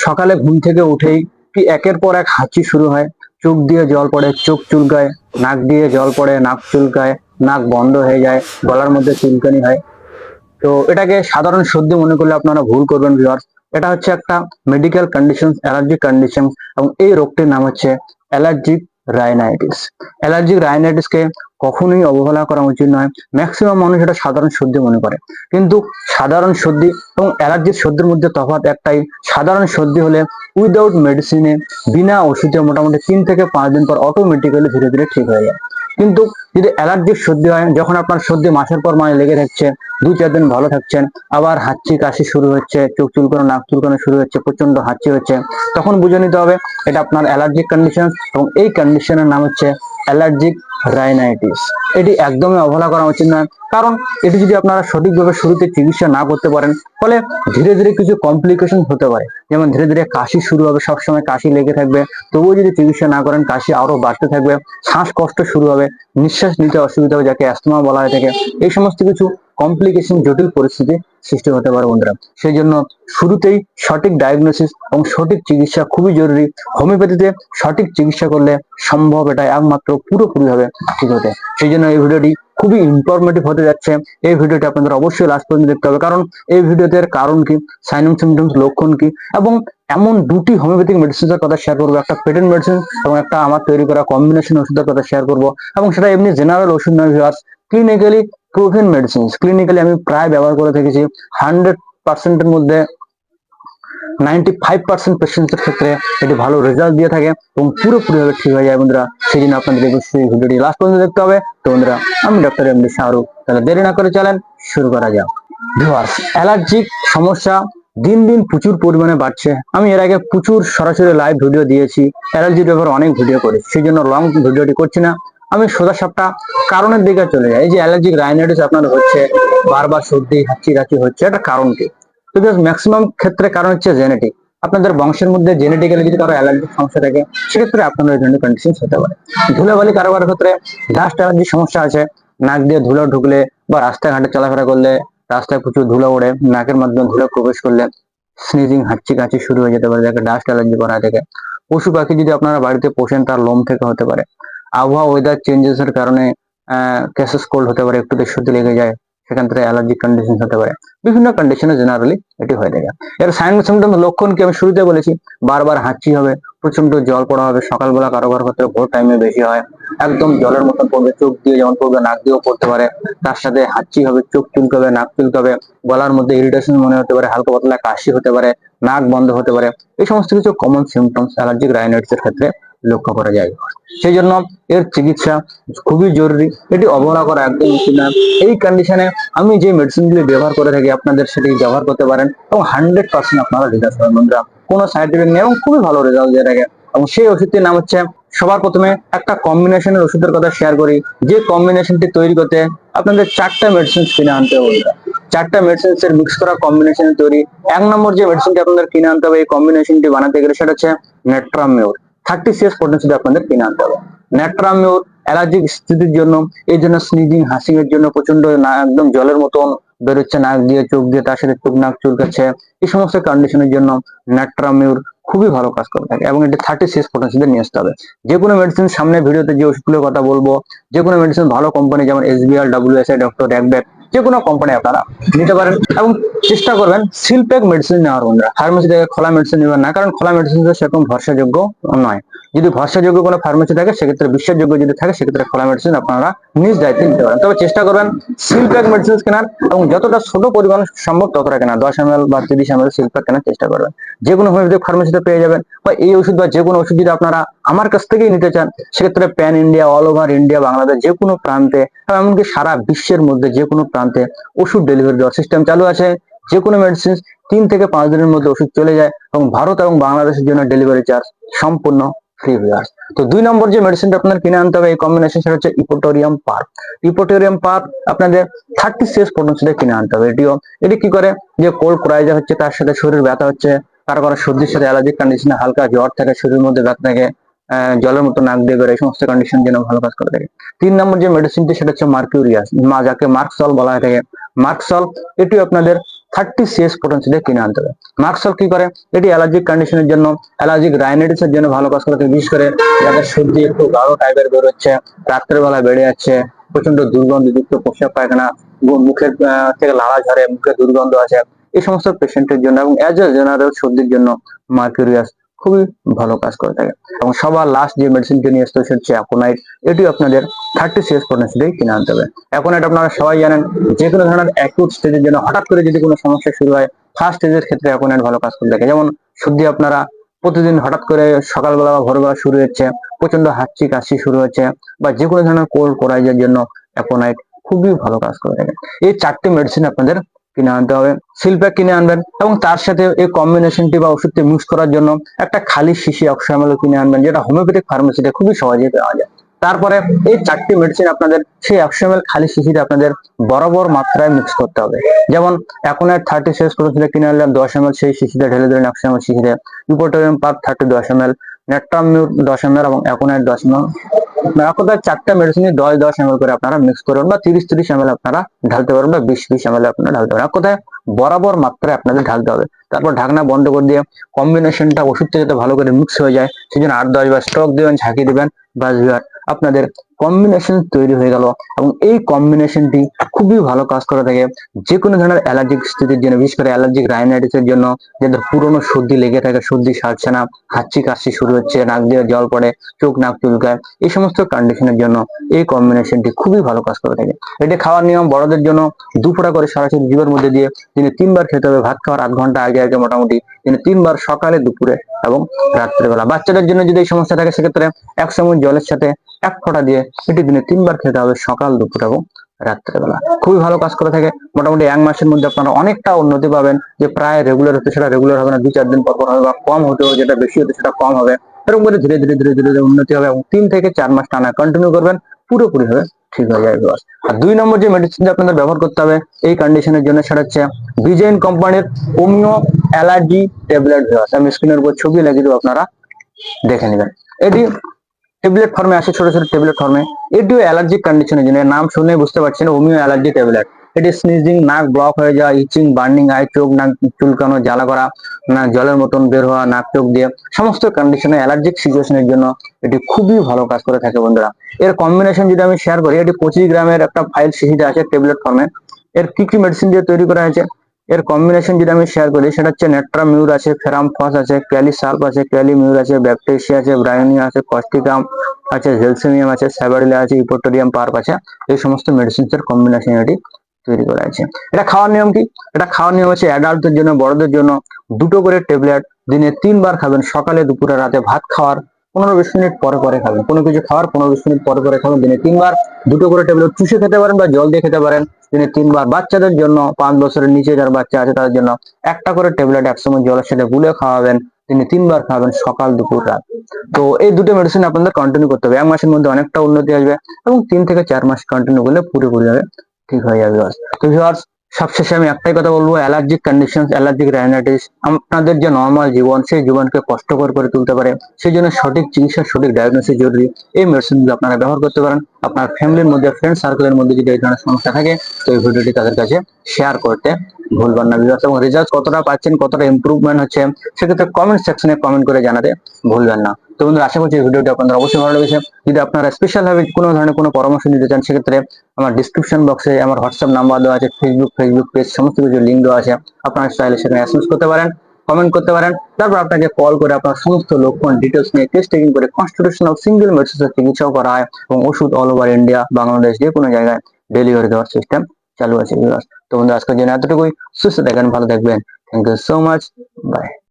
সকালে ঘুম থেকে উঠেই কি একের পর এক হাঁচি শুরু হয়, চোখ দিয়ে জল পড়ে, চোখ চুলকায়, নাক দিয়ে জল পড়ে, নাক চুলকায়, নাক বন্ধ হয়ে যায়, গলার মধ্যে চুলকানি হয়। তো এটাকে সাধারণ সর্দি মনে করলে আপনারা ভুল করবেন ভিউয়ার্স। এটা হচ্ছে একটা মেডিকেল কন্ডিশন, অ্যালার্জিক কন্ডিশন, এবং এই রোগটির নাম হচ্ছে অ্যালার্জিক রাইনাইটিস। অ্যালার্জিক রাইনাইটিসকে কখনোই অবহেলা করা উচিত নয়। ম্যাক্সিমাম মানুষ এটা সাধারণ সর্দি মনে করে, কিন্তু সাধারণ সর্দি এবং অ্যালার্জির সর্দির মধ্যে তফাৎ একটাই। সাধারণ সর্দি হলে উইদাউট মেডিসিনে, বিনা ওষুধে মোটামুটি 3 থেকে 5 দিন পর অটোমেটিক্যালি ধীরে ধীরে ঠিক হয়ে যায়। কিন্তু যদি অ্যালার্জিক সর্দি হয়, যখন আপনার সর্দি মাসের পর মাস লেগে থাকছে, 2-4 দিন ভালো থাকছেন, আবার হাঁচি কাশি শুরু হচ্ছে, চোখ চুলকানো নাক চুলকানো শুরু হচ্ছে, প্রচন্ড হাঁচি হচ্ছে, তখন বুঝে নিতে হবে এটা আপনার অ্যালার্জিক কন্ডিশন, এবং এই কন্ডিশনের নাম হচ্ছে অ্যালার্জিক রাইনাইটিস। এটি একদমই অবহেলা করা উচিত নয়, কারণ এটি যদি আপনারা সঠিকভাবে শুরুতে চিকিৎসা না করতে পারেন, ফলে ধীরে ধীরে কিছু কমপ্লিকেশন হতে পারে। যেমন ধীরে ধীরে কাশি শুরু হবে, সবসময় কাশি লেগে থাকবে, তবুও যদি চিকিৎসা না করেন কাশি আরো বাড়তে থাকবে, শ্বাসকষ্ট শুরু হবে, নিঃশ্বাস নিতে অসুবিধা হবে, যাকে অ্যাস্তমা বলা হয়ে থাকে। এই সমস্ত কিছু কমপ্লিকেশন, জটিল পরিস্থিতি সৃষ্টি হতে পারে বন্ধুরা। সেই জন্য শুরুতেই সঠিক ডায়াগনোসিস এবং সঠিক চিকিৎসা খুবই জরুরি। হোমিওপ্যাথিতে সঠিক চিকিৎসা করলে সম্ভব এটা একমাত্র পুরোপুরি ভাবে ঠিক হতে। সেই জন্য এই ভিডিওটি খুবই ইনফরমেটিভ হতে যাচ্ছে। এই ভিডিওটি আপনাদের অবশ্যই লাস্ট পর্যন্ত দেখতে হবে, কারণ এই ভিডিওতে কারণ কি, সাইন এন্ড সিমটমস, লক্ষণ কি, এবং এমন দুটি হোমিওপ্যাথিক মেডিসিনের কথা শেয়ার করবো, একটা পেটেন্ট মেডিসিন এবং একটা আমার তৈরি করা কম্বিনেশন ওষুধের কথা শেয়ার করবো। এবং সেটা এমনি জেনারেল ওষুধ নয় viewers, clinically proven medicine. Clinically আমি প্রায় ব্যবহার করে থেকেছি। 100%-এর মধ্যে 95% পেশেন্টের ক্ষেত্রে এটি ভালো রেজাল্ট দিয়ে থাকে এবং পুরোপুরিভাবে ঠিক হয়ে যায় বন্ধুরা। সেই জন্য আপনাদের অবশ্যই ভিডিওটি লাস্ট পর্যন্ত দেখতে হবে। তো বন্ধুরা, আমি ডক্টর এমডি শাহরুখ, তাহলে দেরি না করে চলেন শুরু করা যাক। ভিউয়ার্স, অ্যালার্জিক সমস্যা দিন দিন প্রচুর পরিমাণে বাড়ছে। আমি এর আগে প্রচুর সরাসরি লাইভ ভিডিও দিয়েছি, অ্যালার্জির ব্যাপারে অনেক ভিডিও করেছি, সেই জন্য লং ভিডিওটি করছি না। আমি সোজা সাপটা কারণের দিকে চলে যাই। এই যে অ্যালার্জিক রাইনাইটিস আপনার হচ্ছে, বারবার সর্দি হাঁচি কাশি হচ্ছে, এটা কারণ কি? তো ম্যাক্সিমাম ক্ষেত্রে কারণ হচ্ছে জেনেটিক। আপনাদের বংশের মধ্যে জেনেটিক্যালি যদি কারো অ্যালার্জিক সমস্যা থাকে, সেক্ষেত্রে আপনাদের এই ধরনের কন্ডিশন হতে পারে। ধুলাবালি কারো কারো ক্ষেত্রে ডাস্ট অ্যালার্জির সমস্যা আছে, নাক দিয়ে ধুলো ঢুকলে বা রাস্তাঘাটে চলাফেরা করলে রাস্তায় প্রচুর ধুলো ওড়ে, নাকের মাধ্যমে ধুলো প্রবেশ করলে স্নিজিং, হাঁচি কাশি শুরু হয়ে যেতে পারে, যাকে ডাস্ট অ্যালার্জি করা থেকে। পশু পাখি যদি আপনারা বাড়িতে পোষেন, তার লোম থেকে হতে পারে। আবহাওয়া ওয়েদার চেঞ্জেস এর কারণে ক্যাসেস কোল্ড হতে পারে, একটু সর্দি লেগে যায়, সেখান থেকে অ্যালার্জিক কন্ডিশন হতে পারে। বিভিন্ন কন্ডিশনে জেনারেলি এটি হয়ে থাকে। এর সাইন সিমটম লক্ষণ কি আমি শুরুতে বলেছি, বারবার হাঁচি হবে, প্রচন্ড জল পড়া হবে, সকালবেলা কারো কারো ক্ষেত্রে ভোর টাইমে বেশি হয়, একদম জলের মতন পড়বে, চোখ দিয়ে যেমন পড়বে নাক দিয়েও পড়তে পারে, তার সাথে হাঁচি হবে, চোখ চুলকাবে, নাক চুলকাবে, গলার মধ্যে ইরিটেশন মনে হতে পারে, হালকা পাতলা কাশি হতে পারে, নাক বন্ধ হতে পারে। এই সমস্ত কিছু কমন সিমটমস অ্যালার্জিক রাইনাইটিস এর ক্ষেত্রে লক্ষ্য করা যায়। সেই জন্য এর চিকিৎসা খুবই জরুরি, এটি অবহেলা করা একদম উচিত না। এই কন্ডিশনে আমি যে মেডিসিনগুলি ব্যবহার করে থাকি, আপনাদের সেটি ব্যবহার করতে পারেন এবং 100% আপনারা রেজাল্ট পাবেন বন্ধুরা। কোনো সাইড এফেক্ট নেই এবং খুবই ভালো রেজাল্ট দিয়ে থাকে। এবং সেই ওষুধটির নাম হচ্ছে, সবার প্রথমে একটা কম্বিনেশনের ওষুধের কথা শেয়ার করি, যে কম্বিনেশনটি তৈরি করতে আপনাদের 4টা মেডিসিন কিনে আনতে হবে। 4টা মেডিসিন এর মিক্স করা কম্বিনেশন তৈরি। 1 নম্বর যে মেডিসিনটি আপনাদের কিনে আনতে হবে এই কম্বিনেশনটি বানাতে গেলে, সেটা হচ্ছে নেট্রামিউর। 30 CS পটেন্সিটি আপনাদের কিনে আনতে হবে। নেট্রামিউর অ্যালার্জিক স্থিতির জন্য, এই জন্য স্নিজিং, হাসিং এর জন্য প্রচন্ড একদম জলের মতন বেরোচ্ছে নাক দিয়ে, চোখ দিয়ে, তার সাথে চোখ নাক চুলকাচ্ছে, এই সমস্ত কন্ডিশনের জন্য নেট্রামিউর খুবই ভালো কাজ করে থাকে। এবং এটা 30 CS পটেন্সিতে নিয়ে আসতে হবে। যে কোনো মেডিসিন, সামনে ভিডিওতে যে ওষুধগুলোর কথা বলবো, যে কোনো মেডিসিন ভালো কোম্পানি যেমন SBR, WSI, ডক্টর র্যাকব্যাক, যে কোনো কোম্পানি আপনারা নিতে পারেন। এবং চেষ্টা করবেন সিল প্যাক মেডিসিন নেওয়ার বন্ধুরা। ফার্মেসি থেকে খোলা মেডিসিন নেবেন না, কারণ খোলা মেডিসিন সেরকম ভরসাযোগ্য নয়। যদি ভরসাযোগ্য কোনো ফার্মেসি থাকে, সেক্ষেত্রে বিশ্বাসযোগ্য যদি থাকে, সেক্ষেত্রে খোলা মেডিসিন আপনারা নিজ দায়িত্বে নিতে পারেন। তবে চেষ্টা করবেন সিল প্যাক মেডিসিন কেনার, এবং যতটা ছোট পরিমাণ সম্ভব ততটা কেনা, 10 ml বা 30 ml সিল প্যাক কেনার চেষ্টা করবেন। যে কোনো হোমিওপ্যাথিক ফার্মেসিতে পেয়ে যাবেন। বা এই ওষুধ বা যে কোনো ওষুধ যদি আপনারা আমার কাছ থেকেই নিতে চান, সেক্ষেত্রে pan India, all over India, Bangladesh যে কোনো প্রান্তে, এমনকি সারা বিশ্বের মধ্যে যে কোনো প্রান্তে ওষুধ ডেলিভারি দেওয়ার সিস্টেম চালু আছে। যে কোনো মেডিসিন 3 থেকে 5 দিনের মধ্যে ওষুধ চলে যায়, এবং ভারত এবং বাংলাদেশের জন্য ডেলিভারি চার্জ সম্পূর্ণ ফ্রি ভিউয়ার্স। তো 2 নম্বর যে মেডিসিনটা আপনার কিনে আনতে হবে এই কম্বিনেশন, সেটা হচ্ছে ইপোটোরিয়াম পার্ক। ইপোটোরিয়াম পার্ক আপনাদের 30 CS পটেন্সিতে কিনে আনতে হবে। এটি কি করে, যে কোল্ড ক্রাইজা হচ্ছে, তার সাথে শরীর ব্যথা হচ্ছে, কারো কারো সর্দির সাথে অ্যালার্জিক কন্ডিশনে হালকা জ্বর থাকে, শরীরের মধ্যে ব্যথা থাকে, জলের মতো নাক দিয়ে বেরোয়, এই সমস্ত কন্ডিশন জন্য ভালো কাজ করে থাকে। 3 নম্বর যে মেডিসিনটি, সেটা হচ্ছে মার্কিউরিয়াস, যাকে মার্কসল বলা হয়ে থাকে। মার্কসল এটি আপনাদের 30 CH পটেন্সিয়ালে কিনে আনতে হবে। মার্কসল কি করে, এটি অ্যালার্জিক কন্ডিশনের জন্য, অ্যালার্জিক রাইনাইটিস এর জন্য ভালো কাজ করে থাকে। বিশেষ করে যাদের সর্দি একটু গাঢ় টাইপের বেরোচ্ছে, রাত্রের বেলা বেড়ে যাচ্ছে, প্রচন্ড দুর্গন্ধযুক্ত প্রস্রাব পায়খানা, মুখের থেকে লালা ঝরে, মুখে দুর্গন্ধ আছে, এই সমস্ত পেশেন্টের জন্য এবং অ্যাজ এ জেনারেল সর্দির জন্য মার্কুরিয়াস খুবই ভালো কাজ করে থাকে। এবং সবার লাস্ট যে মেডিসিনটি নিয়ে আসতে হচ্ছে অ্যাকোনাইট, এটি আপনাদের 30 CH পটেন্সিয়ালে কিনে আনতে হবে। অ্যাকোনাইট আপনারা সবাই জানেন, যে কোনো ধরনের অ্যাকিউট স্টেজের জন্য হঠাৎ করে যদি কোনো সমস্যা শুরু হয়, ফার্স্ট স্টেজের ক্ষেত্রে অ্যাকোনাইট ভালো কাজ করে থাকে। যেমন সর্দি আপনারা প্রতিদিন হঠাৎ করে সকালবেলা বা ভোরবেলা শুরু হচ্ছে, প্রচন্ড হাঁচি কাশি শুরু হচ্ছে, বা যে কোনো ধরনের কোল্ড কোরাইজের জন্য অ্যাকোনাইট খুবই ভালো কাজ করে থাকে। এই 4টি মেডিসিন আপনাদের কিনে আনতে হবে, সিলপ্যাক কিনে আনবেন, এবং তার সাথে এই কম্বিনেশনটি বা ওষুধটি মিক্স করার জন্য একটা খালি শিশি 100 ml কিনে আনবেন, যেটা হোমিওপ্যাথিক ফার্মেসিতে খুবই সহজেই পাওয়া যায়। তারপরে এই 4টি মেডিসিন আপনাদের সেই 100 ml খালি শিশিতে আপনাদের বরাবর মাত্রায় মিক্স করতে হবে। যেমন অ্যাকোনাইট 30 CH পটেন্সিয়ালে কিনে আনলেন 10 ml সেই শিশিতে ঢেলে দিলেন, 100 ml শিশিতে ইউপোটোরিয়াম পার 30 10 ml, নেট্রামিউর 10 ml এবং অ্যাকোনাইট 10 ml। আপনারা 4টা মেডিসিন 10 ml করে আপনারা মিক্স করবেন, বা 30 ml আপনারা ঢালতে পারবেন, বা 20 ml আপনারা ঢালতে পারবেন। কোথায় বরাবর মাত্রায় আপনাদের ঢালতে হবে। তারপর ঢাকনা বন্ধ করে দিয়ে কম্বিনেশনটা ওষুধটা যাতে ভালো করে মিক্স হয়ে যায়, সেজন্য 8-10 বার স্টক দিবেন, ঝাঁকিয়ে দিবেন, বাস আপনাদের কম্বিনেশন তৈরি হয়ে গেল। এবং এই কম্বিনেশনটি খুবই ভালো কাজ করে থাকে যে কোনো ধরনের অ্যালার্জিক স্থিতির জন্য, বিশেষ করে অ্যালার্জিক রাইনাইটিসের জন্য, যাদের পুরনো সর্দি লেগে থাকে, সর্দি সারছে না, হাঁচি কাশি শুরু হচ্ছে, নাক দিয়ে জল পড়ে, চোখ নাক চুলকায়, এই সমস্ত কন্ডিশনের জন্য এই কম্বিনেশনটি খুবই ভালো কাজ করে থাকে। এটি খাওয়ার নিয়ম বড়দের জন্য 2 ফোঁটা করে সরাসরি জিভের মধ্যে দিয়ে দিনে 3 বার খেতে হবে। ভাত খাওয়ার 8 ঘন্টা আগে আগে মোটামুটি দিনে 3 বার, সকালে, দুপুরে এবং রাত্রেবেলা। বাচ্চাদের জন্য যদি এই সমস্যা থাকে, সেক্ষেত্রে 1 চামচ জলের সাথে 1 ফোঁটা দিয়ে এটি দিনে 3 বার খেতে হবে, সকাল, দুপুর এবং রাত্রেবেলা। খুবই ভালো কাজ করে থাকে। মোটামুটি 1 মাসের মধ্যে আপনারা অনেকটা উন্নতি পাবেন। যে প্রায় রেগুলার হতে সেটা রেগুলার হবে না, 2-4 দিন পর পর হবে, বা কম হতে হবে, যেটা বেশি হতে সেটা কম হবে। এরকম করে ধীরে ধীরে ধীরে ধীরে উন্নতি হবে, এবং 3 থেকে 4 মাস টানা কন্টিনিউ করবেন, পুরোপুরি ভাবে ঠিক হয়ে যাবে। আর 2 নম্বর যে মেডিসিনটা আপনাদের ব্যবহার করতে হবে এই কন্ডিশনের জন্য, সেটা হচ্ছে বিজেন কোম্পানির হোমিও অ্যালার্জি ট্যাবলেট ভিউয়ার্স। আমি স্ক্রিনের উপর ছবি লাগিয়ে দেবো, আপনারা দেখে নেবেন। এটি ট্যাবলেট ফর্মে আসে, ছোট ছোট ট্যাবলেট ফর্মে। এটিও অ্যালার্জিক কন্ডিশনের জন্য, নাম শুনে বুঝতে পারছেন হোমিও অ্যালার্জি ট্যাবলেট। এটি স্নিজিং, নাক ব্লক হয়ে যাওয়া, ইচিং, বার্নিং আই, চোখ নাক চুলকানো, জ্বালা করা, না জলের মতন বের হওয়া নাক চোখ দিয়ে, সমস্ত কন্ডিশনে অ্যালার্জিক সিচুয়েশনের জন্য এটি খুবই ভালো কাজ করে থাকে বন্ধুরা। এর কম্বিনেশন যদি আমি শেয়ার করি, এটি 25 গ্রামের একটা ফাইল শিশিতে আছে ট্যাবলেট ফর্মে। এর কি কি মেডিসিন দিয়ে তৈরি করা হয়েছে, এর কম্বিনেশন যদি আমি শেয়ার করি, সেটা হচ্ছে নেট্রামিউর আছে, ফেরামফস আছে, ক্যালিসাল্প আছে, ক্যালিমিউর আছে, ব্যাকটেরিয়া আছে, ব্রায়োনিয়া আছে, কস্টিকাম আছে, জেলসিমিয়াম আছে, স্যাবারিলা আছে, ইপোটোরিয়াম পার্প আছে। এই সমস্ত মেডিসিন এর কম্বিনেশন এটি তৈরি করা আছে। এটা খাওয়ার নিয়ম কি, এটা খাওয়ার নিয়ম হচ্ছে অ্যাডাল্টদের জন্য, বড়দের জন্য 2টো করে ট্যাবলেট দিনে 3 বার খাবেন, সকালে, দুপুরে, রাতে। ভাত খাওয়ার 15-20 মিনিট পরে পরে খাবেন, কোনো কিছু খাওয়ার 15-20 মিনিট পরে পরে খাবেন, দিনে 3 বার। 2টো করে ট্যাবলেট চুষে খেতে পারেন বা জল দিয়ে খেতে পারেন, দিনে 3 বার। বাচ্চাদের জন্য, 5 বছরের নিচে যার বাচ্চা আছে তাদের জন্য একটা করে ট্যাবলেট 1 চামচ জলের সাথে গুলে খাওয়াবেন, দিনে 3 বার খাবেন, সকাল, দুপুর, রাত। তো এই 2টো মেডিসিন আপনাদের কন্টিনিউ করতে হবে। 1 মাসের মধ্যে অনেকটা উন্নতি আসবে, এবং 3 থেকে 4 মাস কন্টিনিউ করলে পুরোপুরি ভাবে ঠিক হয়ে যাবে। তো ভিউয়ার্স, সবশেষে আমি একটাই কথা বলবো, অ্যালার্জিক কন্ডিশন, অ্যালার্জিক রাইনাইটিস আপনাদের যে নর্মাল জীবন, সেই জীবনকে কষ্টকর করে তুলতে পারে। সেই জন্য সঠিক চিকিৎসা, সঠিক ডায়াগনোসিস জরুরি। এই মেডিসিনগুলো আপনারা ব্যবহার করতে পারেন। আপনার ফ্যামিলির মধ্যে, ফ্রেন্ড সার্কেলের মধ্যে যদি এই ধরনের সমস্যা থাকে, তো এই ভিডিওটি তাদের কাছে শেয়ার করতে ভুলবেন না ভিউয়ার্স। এবং রেজাল্ট কতটা পাচ্ছেন, কতটা ইমপ্রুভমেন্ট হচ্ছে, সেক্ষেত্রে কমেন্ট সেকশনে কমেন্ট করে জানাতে ভুলবেন না। তো বন্ধুরা, আশা করছি এই ভিডিওটি আপনাদের অবশ্যই ভালো লেগেছে। যদি আপনারা স্পেশাল ভাবে কোনো ধরনের কোনো পরামর্শ নিতে চান, সেক্ষেত্রে আমার ডিসক্রিপশন বক্সে আমার হোয়াটসঅ্যাপ নাম্বার দেওয়া আছে, ফেসবুক পেজ, সমস্ত কিছু লিঙ্ক দেওয়া আছে। আপনারা চাইলে সেখানে এসএমএস করতে পারেন, কমেন্ট করতে পারেন। তারপর আপনাকে কল করে আপনার সমস্ত লক্ষণ ডিটেলস নিয়ে টেস্ট টেকিং করে কনস্টিটিউশন অফ সিঙ্গেল মেডিসিনের চিকিৎসাও করা হয়, এবং ওষুধ অল ওভার ইন্ডিয়া, বাংলাদেশ, যে কোনো জায়গায় ডেলিভারি দেওয়ার সিস্টেম চালু আছে। তো বন্ধু, আজকের জন্য এতটুকুই। সুস্থ থাকবেন, ভালো থাকবেন। Thank you so much, by.